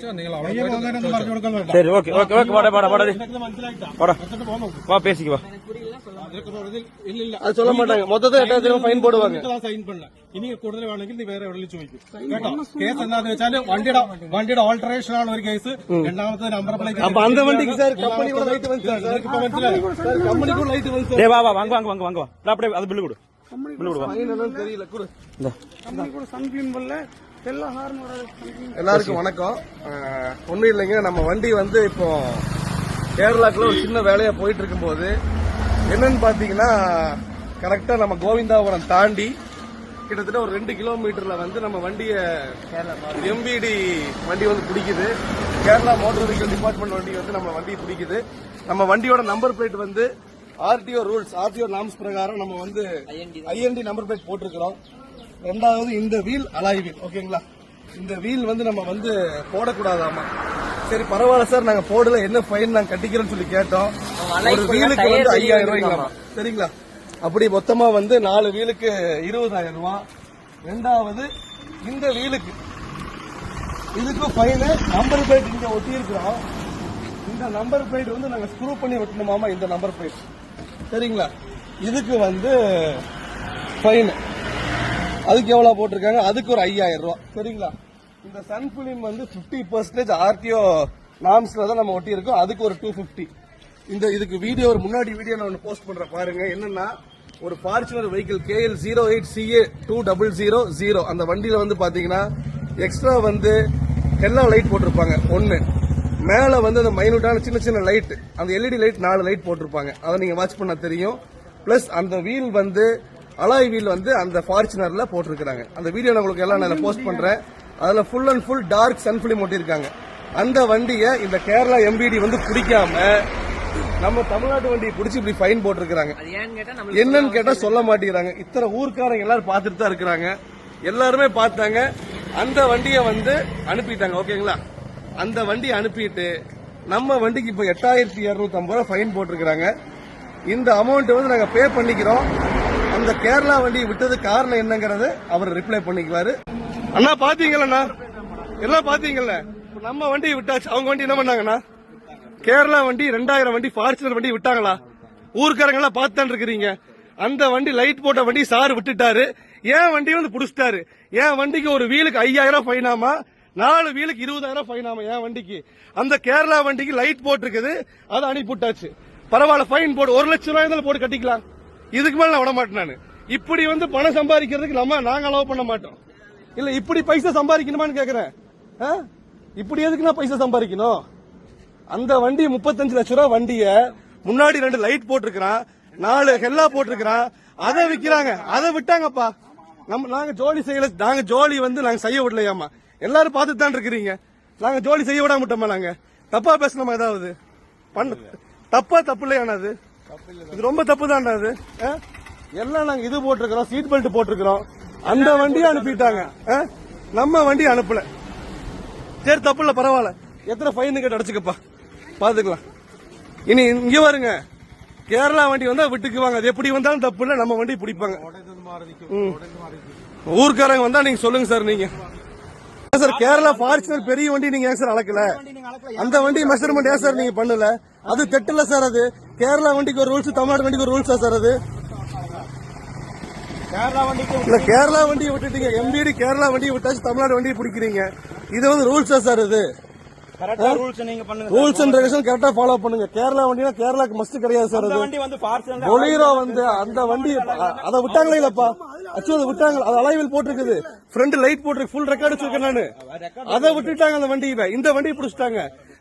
சரி okay okay okay வாடா வாடா வாடா வாடா வா பேசிக்கு வா. அது சொல்ல மாட்டாங்க, மொத்தத்தை 8000 ஃபைன் போடுவாங்க. സൈൻ பண்ணல. ഇനി കൂടുതൽ വേണമെങ്കിൽ നീ വേറെ എവിടെയും ചോദിക്കും കേട്ടോ. കേസ് എന്താന്ന് വെച്ചാൽ വണ്ടിയുടെ ഓൾട്ടറേഷൻ ആണ് ഒരു കേസ്. രണ്ടാമത്തെ നമ്പർ പ്ലേറ്റ്. അപ്പൊ அந்த வண்டிக்கு சார் கம்பெனியோட லைட் வந்து சார் சார் கம்பெனிக்கு லைட் வந்து சார். டேய் வா வா வாங்க வாங்க வாங்க வாங்க வா. அப்படியே அது பில் கொடு. பில் கொடு வா. ஃபைன் எல்லாம் தெரியல கொடு. இந்த கம்பெனி கூட சன்ஃபிலிம் பண்ணல. எல்லாருக்கும் வணக்கம். ஒன்றும் இல்லைங்க, நம்ம வண்டி வந்து இப்போ கேரளாக்குள்ள ஒரு சின்ன வேலையா போயிட்டு இருக்கும்போது என்னன்னு பாத்தீங்கன்னா, கரெக்டா நம்ம கோவிந்தாபுரம் தாண்டி கிட்டத்தட்ட ஒரு 2 கிலோமீட்டர்ல வந்து நம்ம வண்டிய எம்பிடி வண்டி வந்து பிடிக்குது. கேரளா மோட்டார் வெஹிக்கிள் டிபார்ட்மெண்ட் வண்டி வந்து நம்ம வண்டியை பிடிக்குது. நம்ம வண்டியோட நம்பர் பிளேட் வந்து ஆர்டிஓ ரூல்ஸ், ஆர்டிஓ நாம்ஸ் பிரகாரம் நம்ம வந்து ஐஎன்டி நம்பர் பிளேட் போட்டிருக்கிறோம். ரெண்டாவது இந்த வீல் அலாய் வீல், ஓகேங்களா. இந்த வீல் வந்து நம்ம வந்து போடக்கூடாதாமா. சரி பரவாயில்ல சார், நாங்க போடல, என்ன ஃபைன் நாங்க கட்டிக்கிறோம்னு சொல்லி கேட்டோம். ஒரு வீலுக்கு வந்து 5000 ரூபாய்ங்களாமா, சரிங்களா. அப்படி மொத்தமா வந்து 4 வீலுக்கு 20000 ரூபாய். ரெண்டாவது இந்த வீலுக்கு இதுக்கு ஃபைன். நம்பர் பிளேட் இங்க ஒட்டி இருக்கிறோம். இந்த நம்பர் பிளேட் வந்து நாங்க ஸ்க்ரூ பண்ணி ஒட்டணுமாமா, இந்த நம்பர் பிளேட், சரிங்களா. இதுக்கு வந்து ஃபைன். அதுக்கு எவ்வளவு போட்டிருக்காங்க, அதுக்கு ஒரு 5000 ரூபாய், சரிங்களா. இந்த சன்ஃபிலிம் வந்து 50% ஆர்டிஓ நாம்ஸ்ல தான் நம்ம ஒட்டி இருக்கோம். அதுக்கு ஒரு 250. இதுக்கு வீடியோ, ஒரு முன்னாடி வீடியோ நான் ஒன்று போஸ்ட் பண்றேன் பாருங்க. என்னன்னா, ஒரு ஃபார்ச்சுனர் வெஹிக்கிள் KL 08CA2000 அந்த வண்டியில வந்து பாத்தீங்கன்னா எக்ஸ்ட்ரா வந்து எல்லா லைட் போட்டிருப்பாங்க. ஒன்னு மேல வந்து அந்த மைனூட்டான சின்ன சின்ன லைட், அந்த LED லைட் 4 லைட் போட்டிருப்பாங்க. அதை நீங்க வாட்ச் பண்ண தெரியும். பிளஸ் அந்த வீல் வந்து அலாய் வீல் வந்து அந்த ஃபார்ச்சுனர்ல போட்டிருக்காங்க. அந்த வீடியோ நான் உங்களுக்கு எல்லாம் நான் போஸ்ட் பண்றேன். அதுல full and full dark sun film ஒட்டிருக்காங்க. அந்த வண்டியை இந்த கேரளா MBD வந்து பிடிக்காம நம்ம தமிழ்நாட்டு வண்டியை பிடிச்சி இப்படி ஃபைன் போட்டிருக்காங்க. என்னன்னு கேட்டா சொல்ல மாட்டேங்கிறாங்க. இத்தனை ஊர்க்காரங்க எல்லாரும் பார்த்துட்டு தான் இருக்கிறாங்க. எல்லாருமே பார்த்தாங்க. அந்த வண்டியை வந்து அனுப்பிட்டாங்க, ஓகேங்களா. அந்த வண்டியை அனுப்பிட்டு நம்ம வண்டிக்கு இப்ப 8250 ரூபாய் ஃபைன் போட்டிருக்காங்க. இந்த அமௌண்ட் வந்து நாங்க பே பண்ணிக்கிறோம். அந்த கேரளா வண்டியை விட்டது காரணம் என்னங்கறது அவர் ரிப்ளை பண்ணிக்குவாரு. அண்ணா பாத்தீங்களா, எல்லாம் பாத்தீங்கல்ல. நம்ம வண்டியை விட்டாச்சு, அவங்க வண்டி என்ன பண்ணாங்கண்ணா, கேரளா வண்டி 2000 வண்டி ஃபார்ச்சுனர் வண்டி விட்டாங்களா? ஊருக்காரங்க எல்லாம் பார்த்துதான் இருக்கிறீங்க. அந்த வண்டி லைட் போட்ட வண்டி சார் விட்டுட்டாரு. ஏன் வண்டி வந்து புடிச்சிட்டாரு. என் வண்டிக்கு ஒரு வீலுக்கு 5000 ஃபைனாமா, 4 வீலுக்கு 20000 ஃபைனாமா என் வண்டிக்கு. அந்த கேரளா வண்டிக்கு லைட் போட்டிருக்குது, அதை அனுப்பிவிட்டாச்சு. பரவாயில்ல, ஃபைன் போடு, 1 லட்சம் ரூபாய் போட்டு கட்டிக்கலாம். இதுக்கு மேல நான் விட மாட்டேன். நான் இப்படி வந்து பணம் சம்பாதிக்கிறதுக்கு நாங்க அலோவ் பண்ண மாட்டோம். இல்ல இப்படி பைசா சம்பாதிக்கணுமான்னு கேக்குறேன். இப்படி எதுக்கு நான் பைசா சம்பாதிக்கணும்? அந்த வண்டி 35 லட்சம் ரூபாய் வண்டிய முன்னாடி 2 லைட் போட்டிருக்கிறான், 4 ஹெல்லா போட்டிருக்கிறான், அதை விக்கிறாங்க. அதை விட்டாங்கப்பா. நாங்க ஜோலி செய்யல. நாங்க ஜோலி வந்து நாங்க செய்ய விடலையாமா. எல்லாரும் பார்த்துட்டு தான் இருக்கிறீங்க. நாங்க ஜோலி செய்ய விடாம விட்டோமா? நாங்க தப்பா பேசணுமா? ஏதாவது தப்பு இல்லையானா? அது இது ரொம்ப தப்பு தான். அது எல்லாம் நாங்க இது போட்டிருக்கிறோம், சீட் பெல்ட் போட்டிருக்கிறோம். அந்த வண்டியை அனுப்பிட்டாங்க, நம்ம வண்டி அனுப்பல. சரி தப்பு இல்ல, பரவாயில்ல. எத்தனை ஃபைன் கேட்டு அடிச்சுக்கப்பா, பாத்துக்கலாம். இனி இங்க பாருங்க, கேரளா வண்டி வந்தா விட்டுக்குவாங்க. அது எப்படி வந்தாலும் தப்பு இல்ல, நம்ம வண்டி பிடிப்பாங்க. ஊர்க்காரங்க வந்தா நீங்க சொல்லுங்க சார். நீங்க சார் கேரளா ஃபார்ச்சுனர் பெரிய வண்டி நீங்க ஏன் சார் அளக்கல? அந்த வண்டி மெஷர்மெண்ட் ஏன் சார் நீங்க பண்ணல? அது தெட்டுல சார். அது கேரளா வண்டிக்கு ஒரு ரூல்ஸ், தமிழ்நாடு வண்டிக்கு ஒரு ரூல்ஸா சார்? அது கேரளா வண்டியை விட்டுட்டீங்க. MBD கேரளா வண்டியை விட்டாச்சு, தமிழ்நாடு வண்டியை பிடிக்கிறீங்க. இது வந்து ரூல்ஸா சார்? இது ரூல்ஸ் அண்ட் ரெகுலேஷன் கரெக்டா ஃபாலோ பண்ணுங்க. கேரளா வண்டினா கேரளாக்கு மஸ்ட் கிடையாது சார். அது பொலீரோ வந்து அந்த வண்டி அதை விட்டாங்களே இல்லப்பா. ஆக்சுவலி விட்டாங்க. அது அலைவில் போட்டிருக்குது, ஃப்ரண்ட் லைட் போட்டிருக்கு, ஃபுல் ரெக்கார்டு வச்சிருக்கேன் நானு. அதை விட்டுட்டாங்க அந்த வண்டியில. இந்த வண்டியை பிடிச்சிட்டாங்க.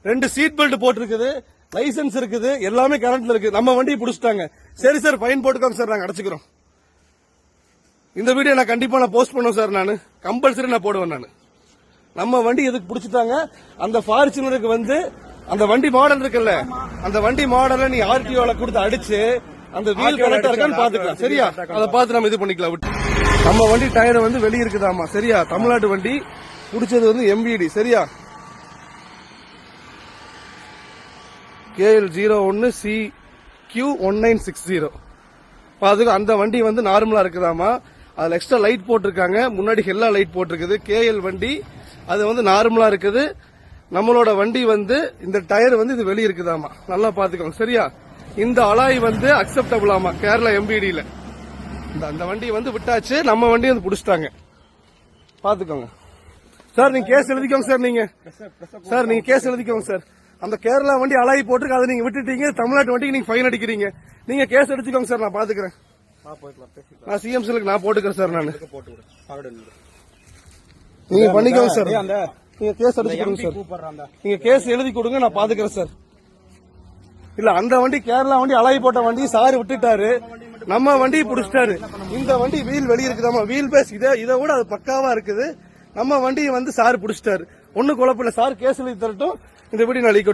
2 சீட் பெல்ட் போட்டிருக்குது, லைசன்ஸ் இருக்குது, எல்லாமே கரண்ட்ல இருக்கு. நம்ம வண்டியை பிடிச்சிட்டாங்க. சரி சார், ஃபைன் போட்டுக்கோங்க சார், நாங்க அடைச்சுக்கிறோம். இந்த வீடியோ நான் கண்டிப்பா போஸ்ட் பண்ணுவேன் சார். நான் கம்பல்சரி நான் போடுவேன். நான் நம்ம வண்டி எதுக்கு பிடிச்சிட்டாங்க? அந்த ஃபார்ச்சுனருக்கு வந்து அந்த வண்டி மாடல் இருக்குல்ல, அந்த வண்டி மாடலை நீ RTOல கொடுத்து அடிச்சு அந்த வீல் கரெக்டா இருக்கான்னு பாத்துக்கலாம். சரியா? அதை பார்த்து நம்ம இது பண்ணிக்கலாம். விட்டு நம்ம வண்டி டயர் வந்து வெளியே இருக்குதாமா. சரியா? தமிழ்நாட்டு வண்டி பிடிச்சது வந்து MBD. சரியா? KL 01CQ1960. அதுக்கு அந்த வண்டி வந்து நார்மலா இருக்குதாமா. அதுல எக்ஸ்ட்ரா லைட் போட்டிருக்காங்க, முன்னாடி ஹெல்லா லைட் போட்டிருக்குது. KL வண்டி அது வந்து நார்மலா இருக்குது. நம்மளோட வண்டி வந்து இந்த டயர் வந்து இது வெளிய இருக்குதாமா, நல்லா பாத்துக்கோங்க சரியா. இந்த அலாய் வந்து அக்செப்டபிள் ஆமா கேரளா எம்பிடில. அந்த வண்டி வந்து விட்டாச்சு, நம்ம வண்டி வந்து புடிச்சிட்டாங்க, பாத்துக்கோங்க சார். நீங்க கேஸ் எழுதிக்கோங்க சார். நீங்க கேஸ் எழுதிக்கோங்க சார். அந்த கேரளா வண்டி அலாய் போட்டுருக்கு, அதை நீங்க விட்டுட்டீங்க. தமிழ்நாட்டு வண்டிக்கு நீங்க ஃபைன் அடிக்கிறீங்க. நீங்க கேஸ் எடுத்துக்கோங்க சார், நான் பாத்துக்கிறேன். நான் சிஎம்சிலுக்கு நான் போட்டுக்கிறேன் சார். நான் நீங்க பண்ணிக்கோங்க சார். நீங்க கேஸ் எடுத்துக்கோங்க சார். நீங்க கேஸ் எழுதி கொடுங்க, நான் பாத்துக்கிறேன் சார். இல்ல அந்த வண்டி கேரளா வண்டி அலாய் போட்ட வண்டி சார் விட்டுட்டாரு, நம்ம வண்டி புடிச்சிட்டாரு. இந்த வண்டி வீல் வெளிய இருக்குதாமா, வீல் பேஸ் இதை விட அது பக்காவா இருக்குது. நம்ம வண்டியை வந்து சார் புடிச்சிட்டாரு. ஒண்ணு குழப்பம் இல்ல சார், கேஸ் எழுதி தரட்டும். இந்த வீடியோ நான் லீக்